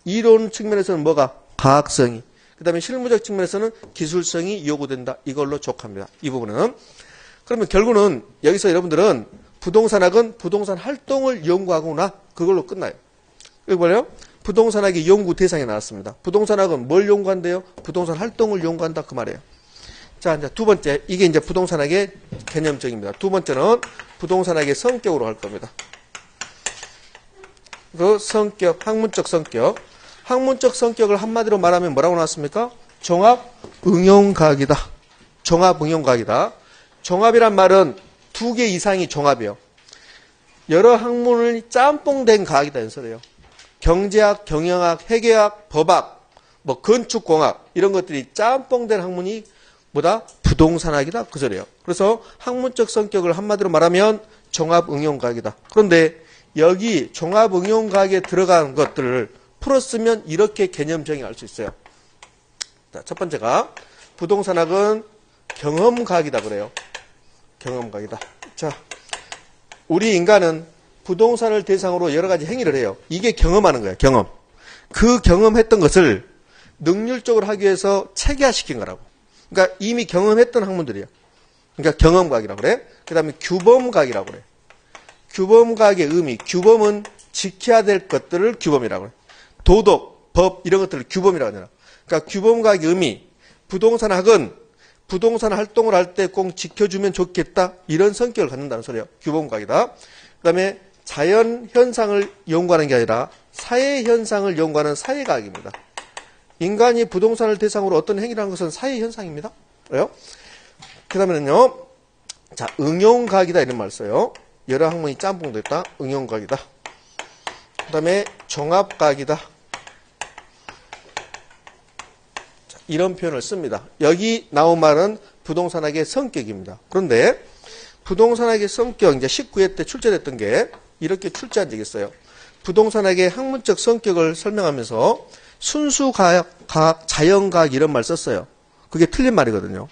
이론 측면에서는 뭐가? 과학성이. 그 다음에 실무적 측면에서는 기술성이 요구된다. 이걸로 족합니다. 이 부분은. 그러면 결국은 여기서 여러분들은 부동산학은 부동산 활동을 연구하거나 그걸로 끝나요. 여기 뭐예요? 부동산학이 연구 대상에 나왔습니다. 부동산학은 뭘 연구한대요? 부동산 활동을 연구한다. 그 말이에요. 자, 이제 두 번째. 이게 이제 부동산학의 개념적입니다. 두 번째는 부동산학의 성격으로 할 겁니다. 그 성격, 학문적 성격. 학문적 성격을 한마디로 말하면 뭐라고 나왔습니까? 종합응용과학이다. 종합응용과학이다. 종합이란 말은 두 개 이상이 종합이요. 여러 학문을 짬뽕된 과학이다. 이런 소리예요. 경제학, 경영학, 회계학, 법학, 뭐 건축공학 이런 것들이 짬뽕된 학문이 뭐다? 부동산학이다. 그 소리예요. 그래서 학문적 성격을 한마디로 말하면 종합응용과학이다. 그런데 여기 종합응용과학에 들어간 것들을 풀었으면 이렇게 개념 정의할 수 있어요. 자, 첫 번째가 부동산학은 경험과학이다 그래요. 경험과학이다. 자, 우리 인간은 부동산을 대상으로 여러 가지 행위를 해요. 이게 경험하는 거예요. 경험. 그 경험했던 것을 능률적으로 하기 위해서 체계화시킨 거라고. 그러니까 이미 경험했던 학문들이에요. 그러니까 경험과학이라고 그래. 그 다음에 규범과학이라고 그래. 규범과학의 의미. 규범은 지켜야 될 것들을 규범이라고 그래. 도덕, 법 이런 것들을 규범이라고 하잖아. 그러니까 규범과학의 의미. 부동산학은 부동산 활동을 할 때 꼭 지켜주면 좋겠다. 이런 성격을 갖는다는 소리예요. 규범과학이다. 그 다음에 자연 현상을 연구하는 게 아니라 사회 현상을 연구하는 사회과학입니다. 인간이 부동산을 대상으로 어떤 행위를 하는 것은 사회 현상입니다. 그래요? 그 다음에는요. 자, 응용과학이다 이런 말 써요. 여러 학문이 짬뽕됐다. 응용과학이다. 그 다음에 종합과학이다. 이런 표현을 씁니다. 여기 나온 말은 부동산학의 성격입니다. 그런데 부동산학의 성격, 이제 19회 때 출제됐던 게 이렇게 출제한 적이 있어요. 부동산학의 학문적 성격을 설명하면서 순수과학, 과학, 자연과학 이런 말 썼어요. 그게 틀린 말이거든요.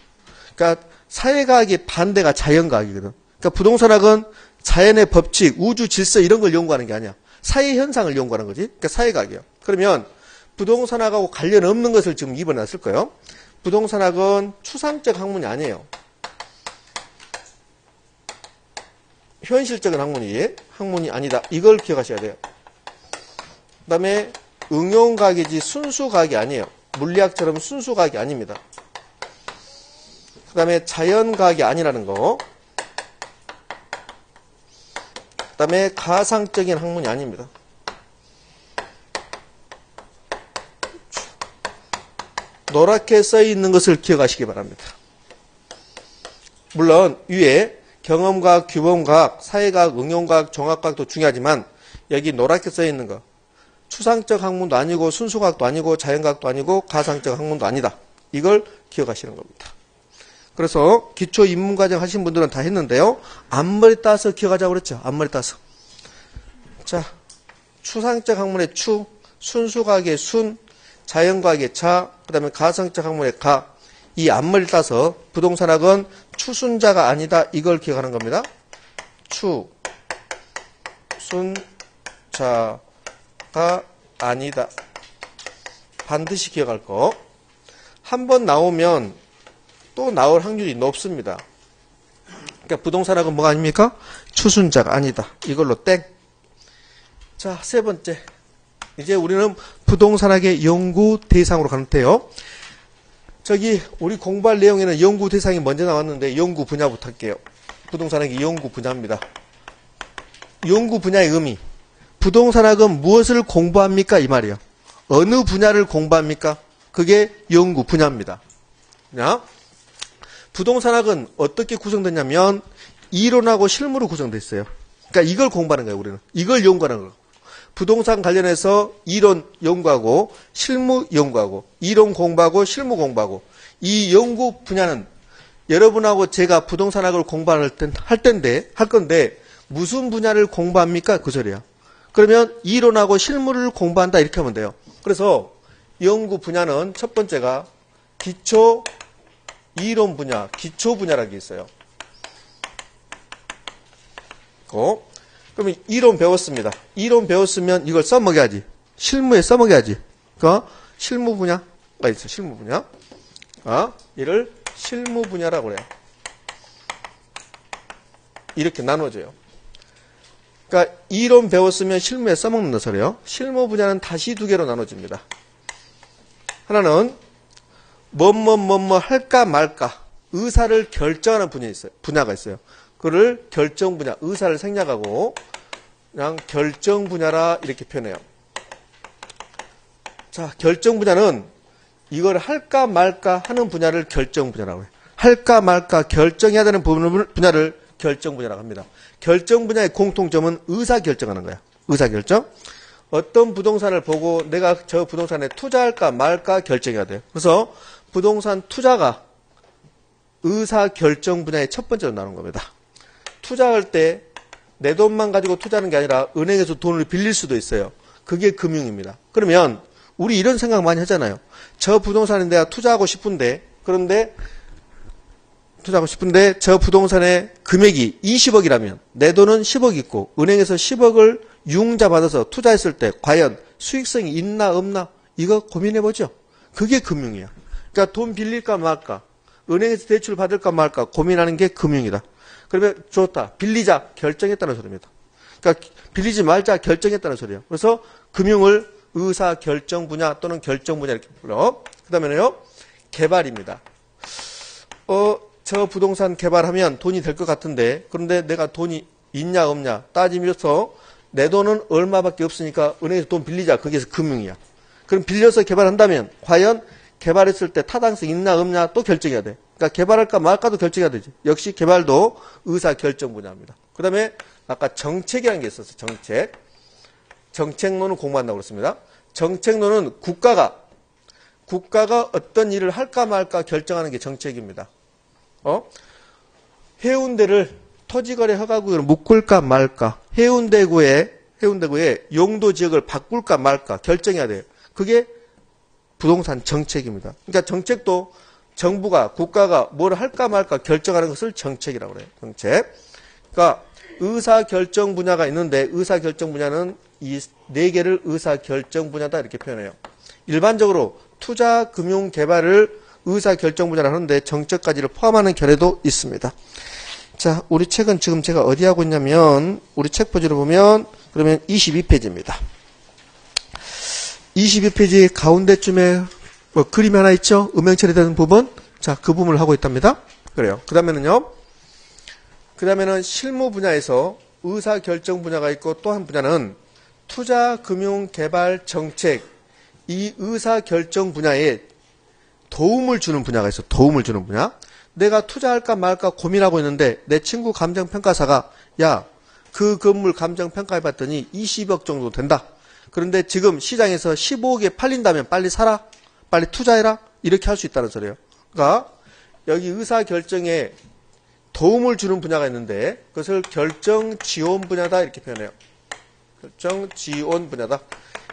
그러니까 사회과학의 반대가 자연과학이거든. 그러니까 부동산학은 자연의 법칙, 우주 질서 이런 걸 연구하는 게 아니야. 사회 현상을 연구하는 거지. 그러니까 사회과학이에요. 그러면 부동산학하고 관련 없는 것을 지금 이번에 놨을 거예요. 부동산학은 추상적 학문이 아니에요. 현실적인 학문이 아니다. 이걸 기억하셔야 돼요. 그 다음에 응용과학이지 순수과학이 아니에요. 물리학처럼 순수과학이 아닙니다. 그 다음에 자연과학이 아니라는 거. 그 다음에 가상적인 학문이 아닙니다. 노랗게 써있는 것을 기억하시기 바랍니다. 물론 위에 경험과학, 규범과학, 사회과학, 응용과학, 종합과학도 중요하지만 여기 노랗게 써있는 거 추상적 학문도 아니고 순수과학도 아니고 자연과학도 아니고 가상적 학문도 아니다. 이걸 기억하시는 겁니다. 그래서 기초 입문과정 하신 분들은 다 했는데요. 앞머리 따서 기억하자고 그랬죠. 앞머리 따서. 자, 추상적 학문의 추, 순수과학의 순, 자연과학의 자, 그 다음에 가상적 학문의 가. 이 앞머리를 따서 부동산학은 추순자가 아니다. 이걸 기억하는 겁니다. 추, 순, 자가 아니다. 반드시 기억할 거. 한 번 나오면 또 나올 확률이 높습니다. 그러니까 부동산학은 뭐가 아닙니까? 추순자가 아니다. 이걸로 땡. 자, 세 번째. 이제 우리는 부동산학의 연구 대상으로 가는데요. 우리 공부할 내용에는 연구 대상이 먼저 나왔는데 연구 분야부터 할게요. 부동산학이 연구 분야입니다. 연구 분야의 의미. 부동산학은 무엇을 공부합니까? 이 말이에요. 어느 분야를 공부합니까? 그게 연구 분야입니다. 부동산학은 어떻게 구성됐냐면 이론하고 실무로 구성되어 있어요. 그러니까 이걸 공부하는 거예요, 우리는. 이걸 연구하는 거예요. 부동산 관련해서 이론 연구하고 실무 연구하고 이론 공부하고 실무 공부하고 이 연구 분야는 여러분하고 제가 부동산학을 공부할 건데 무슨 분야를 공부합니까? 그 소리야. 그러면 이론하고 실무를 공부한다 이렇게 하면 돼요. 그래서 연구 분야는 첫 번째가 기초 이론 분야, 기초 분야라는 게 있어요. 그러면 이론 배웠습니다. 이론 배웠으면 이걸 써먹여야지. 실무에 써먹여야지. 그러니까 실무 분야가 있어. 실무 분야. 이를 실무 분야라고 그래요. 이렇게 나눠져요. 그러니까 이론 배웠으면 실무에 써먹는다 소리요. 실무 분야는 다시 두 개로 나눠집니다. 하나는 뭐뭐 할까 말까 의사를 결정하는 분야가 있어요. 그를 결정 분야, 의사를 생략하고 그냥 결정 분야라 이렇게 표현해요. 자, 결정 분야는 이걸 할까 말까 하는 분야를 결정 분야라고 해요. 할까 말까 결정해야 되는 분야를 결정 분야라고 합니다. 결정 분야의 공통점은 의사 결정하는 거야. 의사 결정. 어떤 부동산을 보고 내가 저 부동산에 투자할까 말까 결정해야 돼요. 그래서 부동산 투자가 의사 결정 분야의 첫 번째로 나오는 겁니다. 투자할 때 내 돈만 가지고 투자하는 게 아니라 은행에서 돈을 빌릴 수도 있어요. 그게 금융입니다. 그러면 우리 이런 생각 많이 하잖아요. 저 부동산에 내가 투자하고 싶은데 저 부동산의 금액이 20억이라면 내 돈은 10억 있고 은행에서 10억을 융자 받아서 투자했을 때 과연 수익성이 있나 없나 이거 고민해보죠. 그게 금융이야. 그러니까 돈 빌릴까 말까 은행에서 대출 받을까 말까 고민하는 게 금융이다. 그러면 좋다. 빌리자 결정했다는 소리입니다. 그러니까 빌리지 말자 결정했다는 소리예요. 그래서 금융을 의사 결정 분야 또는 결정 분야 이렇게 불러. 그다음에는요. 개발입니다. 저 부동산 개발하면 돈이 될 것 같은데 그런데 내가 돈이 있냐 없냐 따지면서 내 돈은 얼마밖에 없으니까 은행에서 돈 빌리자. 그게 금융이야. 그럼 빌려서 개발한다면 과연 개발했을 때 타당성 있나 없냐 또 결정해야 돼. 그러니까 개발할까 말까도 결정해야 되지. 역시 개발도 의사 결정 분야입니다. 그 다음에 아까 정책이라는 게 있었어요. 정책론을 공부한다고 그랬습니다. 정책론은 국가가 어떤 일을 할까 말까 결정하는 게 정책입니다. 해운대를 토지거래 허가구역으로 묶을까 말까 해운대구의 용도 지역을 바꿀까 말까 결정해야 돼요. 그게 부동산 정책입니다. 그러니까 정책도 정부가 국가가 뭘 할까 말까 결정하는 것을 정책이라고 그래요. 정책. 그러니까 의사결정 분야가 있는데 의사결정 분야는 이 네 개를 의사결정 분야다 이렇게 표현해요. 일반적으로 투자, 금융, 개발을 의사결정 분야를 하는데 정책까지를 포함하는 견해도 있습니다. 자, 우리 책은 지금 제가 어디 하고 있냐면 우리 책 표지를 보면 그러면 22페이지입니다. 22페이지 가운데쯤에 뭐 그림이 하나 있죠? 음영 처리되는 부분. 자, 그 부분을 하고 있답니다. 그래요. 그 다음에는 실무 분야에서 의사결정 분야가 있고 또 한 분야는 투자, 금융, 개발, 정책. 이 의사결정 분야에 도움을 주는 분야가 있어. 도움을 주는 분야. 내가 투자할까 말까 고민하고 있는데 내 친구 감정평가사가 야, 그 건물 감정평가해봤더니 20억 정도 된다. 그런데 지금 시장에서 15억에 팔린다면 빨리 사라. 빨리 투자해라. 이렇게 할 수 있다는 소리예요. 그러니까 여기 의사결정에 도움을 주는 분야가 있는데 그것을 결정지원 분야다 이렇게 표현해요. 결정지원 분야다.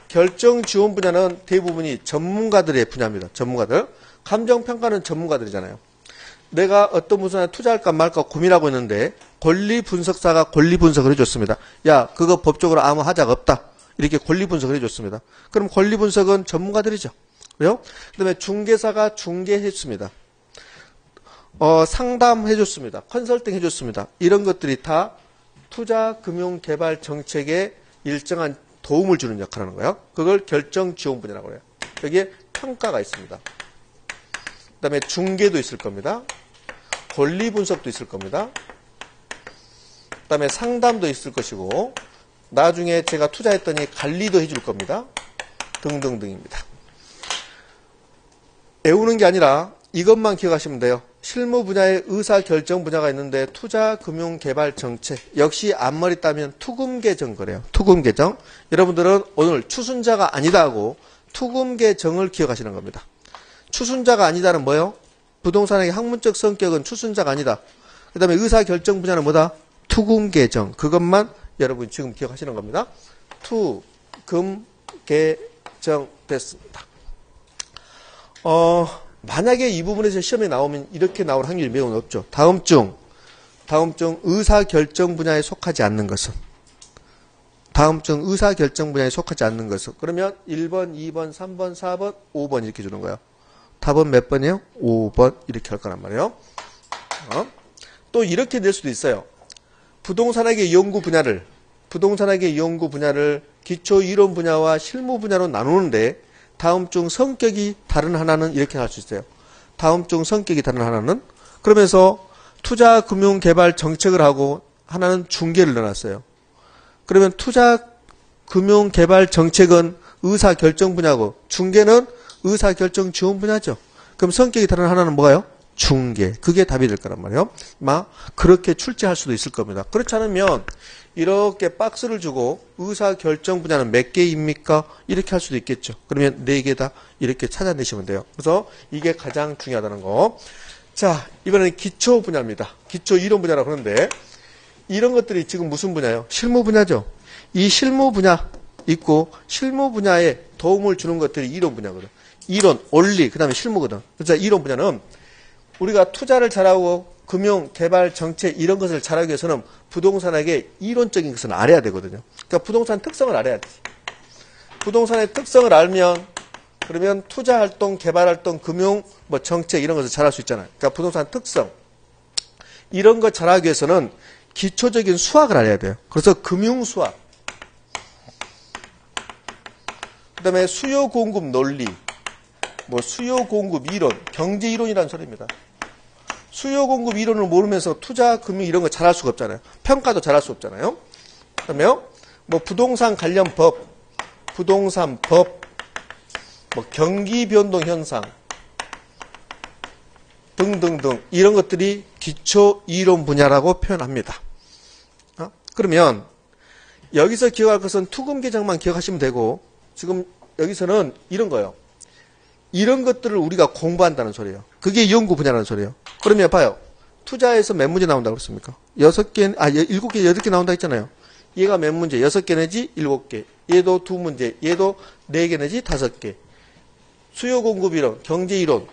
결정지원 분야는 대부분이 전문가들의 분야입니다. 전문가들. 감정평가는 전문가들이잖아요. 내가 어떤 부분에 투자할까 말까 고민하고 있는데 권리분석사가 권리분석을 해줬습니다. 야, 그거 법적으로 아무 하자가 없다. 이렇게 권리분석을 해줬습니다. 그럼 권리분석은 전문가들이죠. 그래요? 그 다음에 중개사가 중개해줬습니다. 상담해줬습니다. 컨설팅 해줬습니다. 이런 것들이 다 투자, 금융, 개발, 정책에 일정한 도움을 주는 역할을 하는 거예요. 그걸 결정 지원 분야라고 해요. 여기에 평가가 있습니다. 그다음에 중개도 있을 겁니다. 권리 분석도 있을 겁니다. 그다음에 상담도 있을 것이고 나중에 제가 투자했더니 관리도 해줄 겁니다. 등등등입니다. 외우는 게 아니라 이것만 기억하시면 돼요. 실무 분야에 의사결정 분야가 있는데 투자금융개발정책 역시 앞머리 따면 투금계정 그래요. 투금계정. 여러분들은 오늘 추순자가 아니다 하고 투금계정을 기억하시는 겁니다. 추순자가 아니다는 뭐예요? 부동산의 학문적 성격은 추순자가 아니다. 그 다음에 의사결정 분야는 뭐다? 투금계정. 그것만 여러분 지금 기억하시는 겁니다. 투금계정 됐습니다. 만약에 이 부분에서 시험에 나오면 이렇게 나올 확률이 매우 높죠. 다음 중 의사결정 분야에 속하지 않는 것은 그러면 1번, 2번, 3번, 4번, 5번 이렇게 주는 거예요. 답은 몇 번이에요? 5번 이렇게 할 거란 말이에요. 또 이렇게 낼 수도 있어요. 부동산학의 연구 분야를 기초이론 분야와 실무 분야로 나누는데 다음 중 성격이 다른 하나는 이렇게 할 수 있어요. 다음 중 성격이 다른 하나는 그러면서 투자금융개발 정책을 하고 하나는 중개를 넣어놨어요. 그러면 투자금융개발 정책은 의사결정 분야고 중개는 의사결정 지원 분야죠. 그럼 성격이 다른 하나는 뭐가요? 중개. 그게 답이 될 거란 말이에요. 그렇게 출제할 수도 있을 겁니다. 그렇지 않으면 이렇게 박스를 주고 의사결정 분야는 몇 개입니까? 이렇게 할 수도 있겠죠. 그러면 4개다 이렇게 찾아내시면 돼요. 그래서 이게 가장 중요하다는 거. 자, 이번에는 기초 분야입니다. 기초 이론 분야라고 그러는데 이런 것들이 지금 무슨 분야예요? 실무 분야죠. 이 실무 분야 있고 실무 분야에 도움을 주는 것들이 이론 분야거든. 이론, 원리, 그 다음에 실무거든. 그래서 이론 분야는 우리가 투자를 잘하고 금융, 개발, 정책 이런 것을 잘하기 위해서는 부동산에게 이론적인 것을 알아야 되거든요. 그러니까 부동산 특성을 알아야 돼. 부동산의 특성을 알면 그러면 투자활동, 개발활동, 금융, 정책 이런 것을 잘할 수 있잖아요. 그러니까 부동산 특성 이런 것 잘하기 위해서는 기초적인 수학을 알아야 돼요. 그래서 금융수학 그 다음에 수요 공급 논리 수요 공급 이론, 경제 이론이라는 소리입니다. 수요 공급 이론을 모르면서 투자, 금융 이런 거 잘할 수가 없잖아요. 평가도 잘할 수 없잖아요. 그다음에요. 부동산 관련 법, 부동산법, 경기 변동 현상 등등등 이런 것들이 기초 이론 분야라고 표현합니다. 그러면 여기서 기억할 것은 투금계정만 기억하시면 되고 지금 여기서는 이런 거예요. 이런 것들을 우리가 공부한다는 소리예요. 그게 연구 분야라는 소리예요. 그러면 봐요. 투자에서 몇 문제 나온다고 그랬습니까? 7개, 7개, 8개 나온다 했잖아요. 얘가 몇 문제? 6개 내지 7개. 얘도 2문제. 얘도 4개 내지 5개. 수요 공급 이론, 경제 이론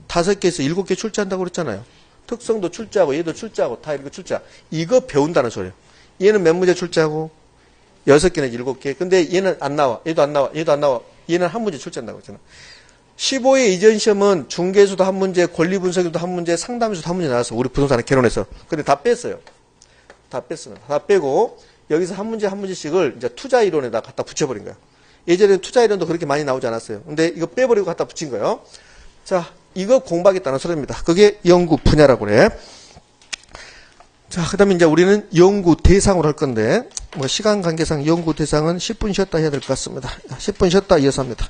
5개에서 7개 출제한다고 그랬잖아요. 특성도 출제하고 얘도 출제하고 다 이렇게 출제. 이거 배운다는 소리예요. 얘는 몇 문제 출제하고 6개 내지 7개. 근데 얘는 안 나와. 얘도 안 나와. 얘도 안 나와. 얘는 한 문제 출제한다고 했잖아요. 15회 이전 시험은 중개수도 한 문제, 권리분석도 한 문제, 상담수도 한 문제 나왔어. 우리 부동산에 개론해서. 근데 다 뺐어요. 다 뺐습니다. 다 빼고 여기서 한 문제 한 문제씩을 이제 투자 이론에다 갖다 붙여버린 거예요. 예전에는 투자 이론도 그렇게 많이 나오지 않았어요. 근데 이거 빼버리고 갖다 붙인 거예요. 자, 이거 공부하겠다는 소리입니다. 그게 연구 분야라고 그래. 자, 그 다음에 이제 우리는 연구 대상으로 할 건데, 시간 관계상 연구 대상은 10분 쉬었다 해야 될 것 같습니다. 10분 쉬었다 이어서 합니다.